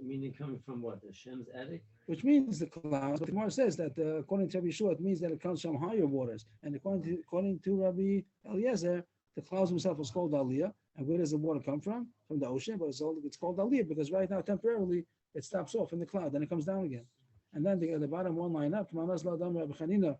Meaning coming from what? Hashem's attic? Which means the clouds. But the Gemara says that according to Rabbi Yeshua, it means that it comes from higher waters. And according to Rabbi Eliezer, the clouds themselves was called Aliyah. And where does the water come from? From the ocean. But it's called Aliyah because right now, temporarily, it stops off in the cloud. Then it comes down again. And then the bottom one line up, the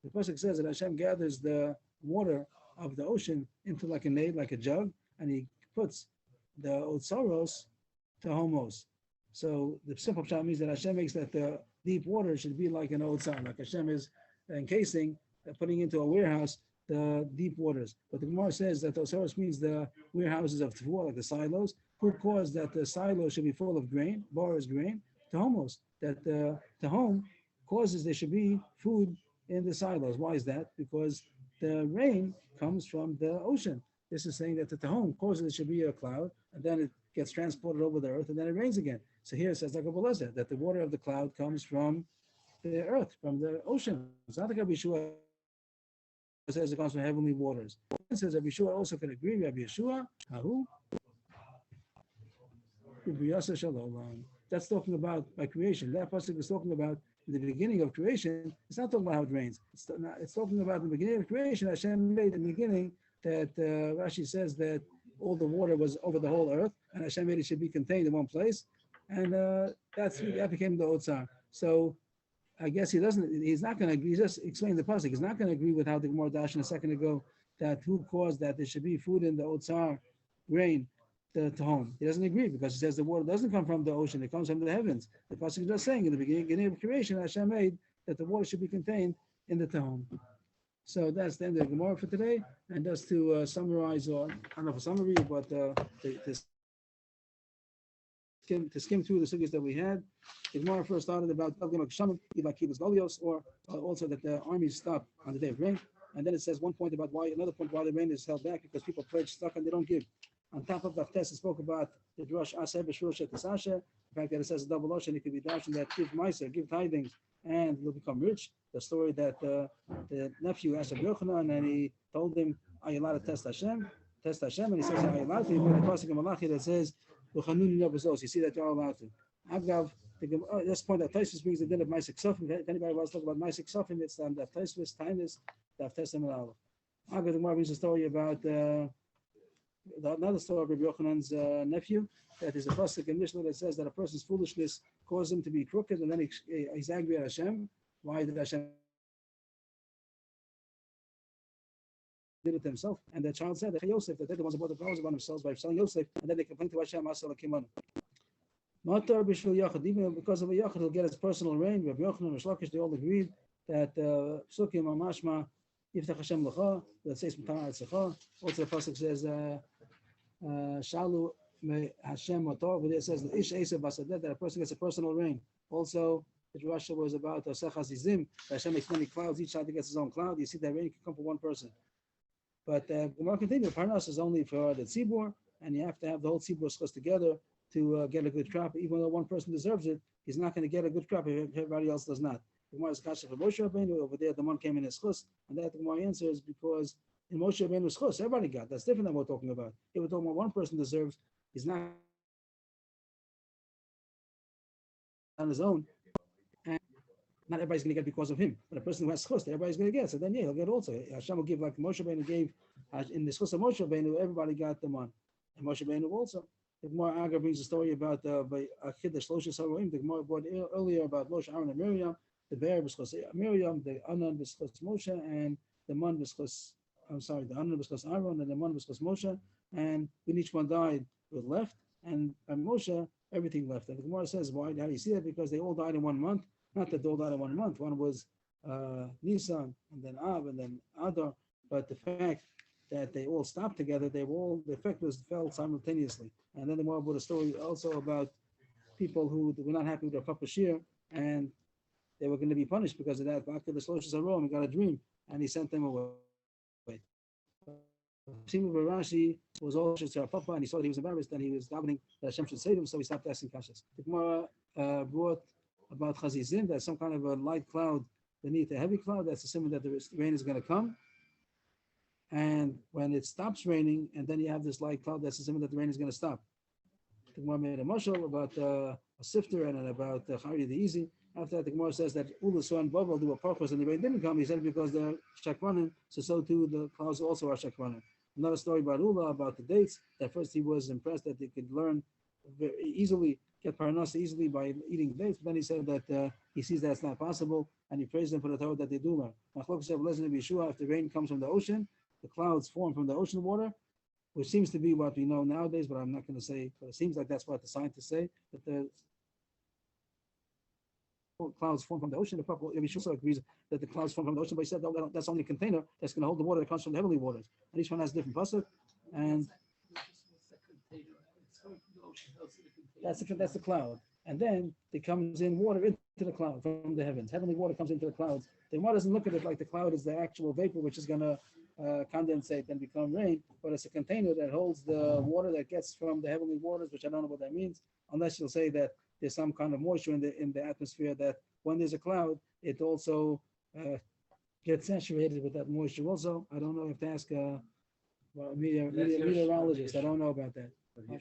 Pasuk says that Hashem gathers the water of the ocean into like a nade, like a jug, and he puts the otsaros to homos. So the simple pshat means that Hashem makes that the deep water should be like an otsar, like Hashem is encasing, putting into a warehouse the deep waters. But the Gemara says that the otsaros means the warehouses of tefuah, like the silos. Who caused that the silo should be full of grain, bar is grain, to homos, that the home causes there should be food in the silos. Why is that? Because the rain comes from the ocean. This is saying that the home causes there should be a cloud, and then it gets transported over the earth, and then it rains again. So here it says like a belezer, that the water of the cloud comes from the earth, from the ocean. It's not like Rabbi Yeshua says it comes from heavenly waters. It says Rabbi Yeshua also can agree. Rabbi Yeshua, who? That's talking about by creation. That pasuk is talking about in the beginning of creation. It's not talking about how it rains. It's talking about the beginning of creation. Hashem made in the beginning that Rashi says that all the water was over the whole earth, and Hashem made it should be contained in one place, and that became the Otsar. So I guess he's not going to agree. He just explained the pasuk. He's not going to agree with how the Gemara dashed a second ago that who caused that there should be food in the Otsar rain to home. He doesn't agree because he says the water doesn't come from the ocean, it comes from the heavens. The pasuk is just saying in the beginning of creation, Hashem made that the water should be contained in the Tehom. So that's the end of the Gemara for today. And just to summarize, or I don't know if a summary, but to skim through the suggestions that we had. The Gemara first started about or also that the armies stop on the day of rain. And then it says another point why the rain is held back, because people pledge stuff and they don't give. On top of that test, it spoke about the drush Aseh B'Shvil Shetasashe, the fact that it says a double ocean, it could be dashing that give Meiser, give tithings, and you'll become rich. The story that the nephew asked Rabbi Yochanan, and he told him, "Are you allowed to test Hashem?" And he says, "Are you allowed to?" He put a pasuk in Malachi that says, "You see that you're allowed to." Agav, this point that Tosfos brings the din of Ma'aseh Ksofim. If anybody wants to talk about Ma'aseh Ksofim, it's the Tosfos, Tainus, the Testament of Agav. The Gemara brings a story about another story of Rabbi Yochanan's nephew, that is a pasuk in Mishnah that says that a person's foolishness caused him to be crooked, and then he's angry at Hashem. Why did Hashem did it to himself? And the child said that Yosef, that they're the ones who brought the problems upon themselves by selling Yosef, and then they complained to Hashem, even because of a Yachid, he'll get his personal reign. Rabbi Yochanan, Rish Lakish, they all agreed that Psukim are mashma Yiftach Hashem L'cha, that says M'tana Etzecha. Also the pasuk says Shalu Hashem Mator, where it says the Ish Esav Basadet, that a person gets a personal reign. Also the Drasha was about Osech Hazizim, that Hashem makes many clouds, each side gets his own cloud. You see that rain can come from one person. But Gemara continues, Parnas is only for the Tzibur, and you have to have the whole Tzibur schos together to get a good crop. Even though one person deserves it, he's not going to get a good crop if everybody else does not. The Gemara is kasha for Moshe Rabbeinu. Over there, the one came in his chus, and that the Gemara answers because in Moshe Rabbeinu's chus, everybody got. That's different than what we're talking about. If we're talking about one person deserves, he's not on his own, and not everybody's going to get because of him. But a person who has chus, everybody's going to get. So then, yeah, he'll get also. Hashem will give like Moshe Rabbeinu gave in the chus of Moshe Rabbeinu. Everybody got them on, and Moshe Rabbeinu also. The Gemara Aga brings a story about by Achidah Shlosha Saroim. The Gemara brought earlier about Moshe, Aaron, and Miriam. The bear b'schos Miriam, the Anan b'schos Moshe, and the man b'schos. The Anan b'schos Aaron, and the man b'schos Moshe. And when each one died, it left, and by Moshe, everything left. And the Gemara says, why? How do you see that? Because they all died in 1 month. Not that they all died in 1 month. One was Nisan, and then Av, and then Adar. But the fact that they all stopped together, the effect was felt simultaneously. And then the more about a story also about people who were not happy with their Papa Shir, and they were going to be punished because of that. After the Shloshes Harom, he got a dream, and he sent them away. Simu Barashi was also to Papa, and he saw that he was embarrassed, and he was davening that Hashem should save him, so he stopped asking kashas. The Gemara brought about Chazizim, that some kind of a light cloud beneath a heavy cloud, that's a symbol that the rain is going to come. And when it stops raining, and then you have this light cloud, that's a symbol that the rain is going to stop. The Gemara made a mashal about a sifter and about Chari the Easy. After that, the Gemara says that Ula saw and Bavel do a purpose and the rain didn't come. He said because they're shakranim, so too the clouds also are shakranim. Another story about Ula, about the dates, that first he was impressed that they could learn very easily, get parnasa easily by eating dates, but then he said that he sees that's not possible, and he praised them for the Torah that they do learn. If the rain comes from the ocean, the clouds form from the ocean water, which seems to be what we know nowadays, but I'm not going to say, but it seems like that's what the scientists say, that the clouds form from the ocean. The Papa also agrees that the clouds form from the ocean, but he said that's only a container that's going to hold the water that comes from the heavenly waters. And each one has a different pasuk, and that's the cloud. And then it comes in water into the cloud from the heavens. Heavenly water comes into the clouds. The Gemara doesn't look at it like the cloud is the actual vapor which is going to condensate and become rain, but it's a container that holds the water that gets from the heavenly waters, which I don't know what that means, unless you'll say that there's some kind of moisture in the atmosphere that when there's a cloud, it also gets saturated with that moisture. Also, I don't know if to ask a meteorologist. I don't know about that.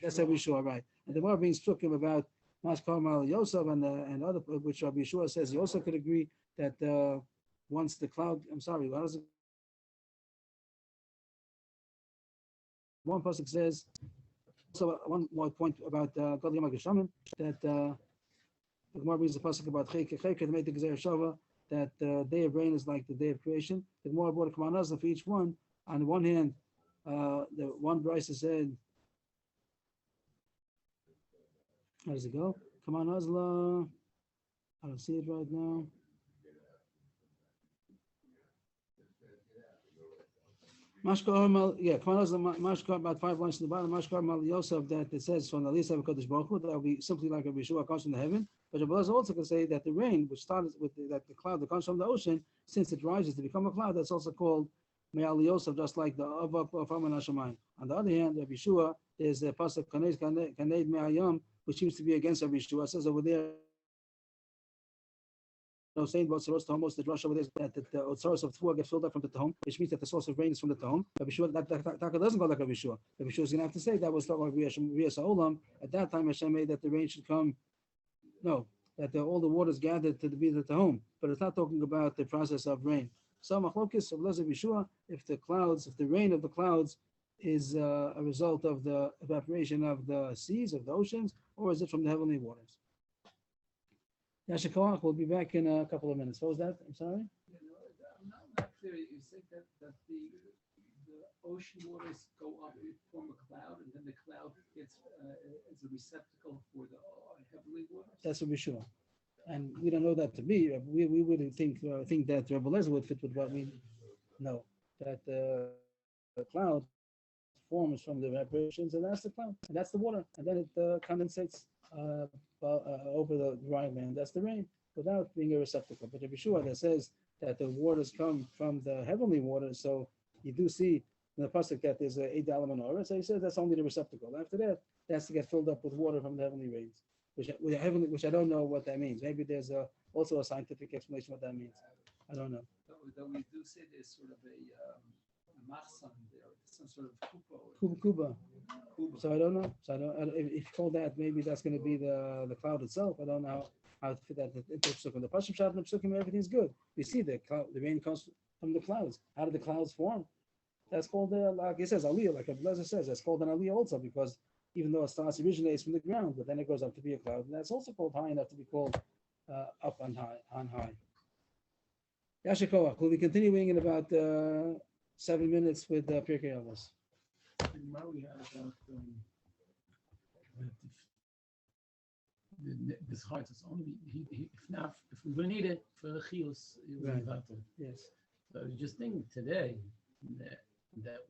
That's Rabbi Yeshua, right? And the more being spoken about Mashkar Mal Yosef and other, which Rabbi Yeshua says he also could agree that once the cloud, I'm sorry, how does it? One pasuk says, so one more point about God Yom HaGeshamim, that the Gemara brings a pasuk about Chayke to make the Gezer Shava, that the day of rain is like the day of creation. The Gemara brought a Kamanazla for each one. On the one hand, the one Brisa said, how does it go? Kamanazla, I don't see it right now. Mashkar Mal, Mashkar, about 5 lines to the bottom. Mashkar Mal Yosef, that it says from the Lisa of Kodesh Baruch Hu, that will be simply like a Yeshua comes from the heaven. But Rabbi Elazar also can say that the rain, which started with the cloud that comes from the ocean, since it rises to become a cloud, that's also called Me'al Yosef, just like the Avak of Haman Hashemayim. On the other hand, Rabbi Yeshua is the pasuk Kaned Me'ayam, which seems to be against Rabbi Yeshua. It says over there, saying about Soros Tahomos, the Rosh over there, that the Soros of Tvua gets filled up from the Tahom, which means that the source of rain is from the Tahom. Rabbi Yeshua, that doesn't go like Rabbi Yeshua. Rabbi Yeshua is going to have to say that was talking about Riyas Ha'olam. At that time, Hashem made that the rain should come. No, that all the waters gathered to be the Tahom, but it's not talking about the process of rain. So Machlokes of Rabbi Yeshua, if the rain of the clouds is a result of the evaporation of the seas, of the oceans, or is it from the heavenly waters? Yashikoach will be back in a couple of minutes. What was that? I'm sorry? I'm not clear. You said that the ocean waters go up, form a cloud, and then the cloud gets as a receptacle for the heavenly waters? That's what we're sure. And we don't know that to be. We would think that Rabbi Elazar would fit with what we know. That the cloud forms from the evaporations, and that's the cloud, and that's the water, and then it condensates over the dry land. That's the rain, without being a receptacle. But Rabbi Yeshua that says that the waters come from the heavenly waters, so you do see in the pasuk that there's a Eid Al Menorah, so he says that's only the receptacle. After that, that's to get filled up with water from the heavenly rains, which I don't know what that means. Maybe there's also a scientific explanation what that means. I don't know. Though we do say there's sort of a machsan there, some sort of Kuba. So I don't know. If you call that, maybe that's going to be the cloud itself. I don't know how to fit that into the psukim. The Pashim Shat and the psukim, everything's good. We see the rain comes from the clouds. How did the clouds form? That's called like it says aliyah, like Abelazar says. That's called an aliyah also because even though it originates from the ground, but then it goes up to be a cloud, and that's also called high enough to be called up on high. Yashikoach. We'll be continuing in about 7 minutes with Pirkei Avos. And now we have about this heart is only if not if we need it for the chius, Right. right. Yes. So I just think today that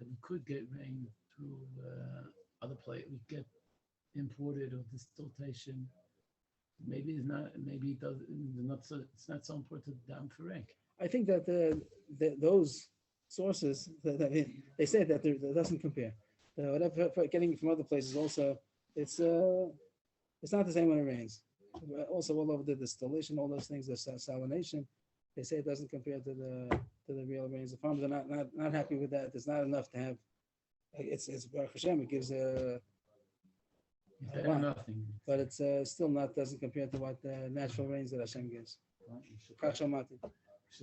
we could get rain through other places. We get imported or distillation. Maybe it's not. Maybe it does not. So it's not so important down for rain. I think that those sources, they say that that doesn't compare. Whatever getting from other places also, it's not the same when it rains. Also, all over the distillation, all those things, the salination, they say it doesn't compare to the real rains. The farmers are not happy with that. There's not enough to have. It's Baruch Hashem. It gives Better wow. than nothing. but it's still not doesn't compare to what the natural rains that Hashem gives. Kach Shamati.